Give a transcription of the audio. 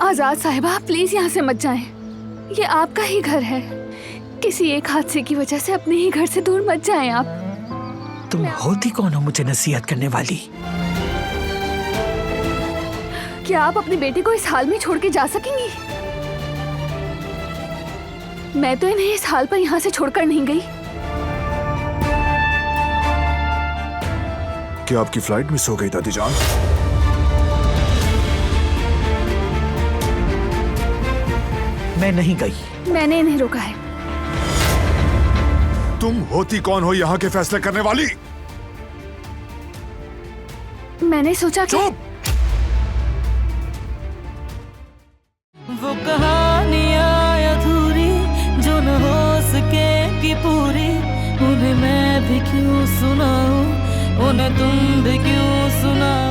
आजाद साहिबा, प्लीज यहाँ से मत जाएं। ये आपका ही घर है। किसी एक हादसे की वजह से अपने ही घर से दूर मत जाएं आप। तुम होती कौन हो मुझे नसीहत करने वाली? क्या आप अपने बेटे को इस हाल में छोड़ के जा सकेंगी? मैं तो इन्हें इस हाल पर यहाँ से छोड़कर नहीं गई। क्या आपकी फ्लाइट मिस हो गई दादी जान? मैं नहीं गई। मैंने इन्हें रोका है। तुम होती कौन हो यहाँ के फैसले करने वाली? मैंने सोचा कि चुप! वो कहानियाँ अधूरी जो न हो सकेगी पूरी, उन्हें मैं भी क्यों सुनाऊं, उन्हें तुम भी क्यों सुनाओ।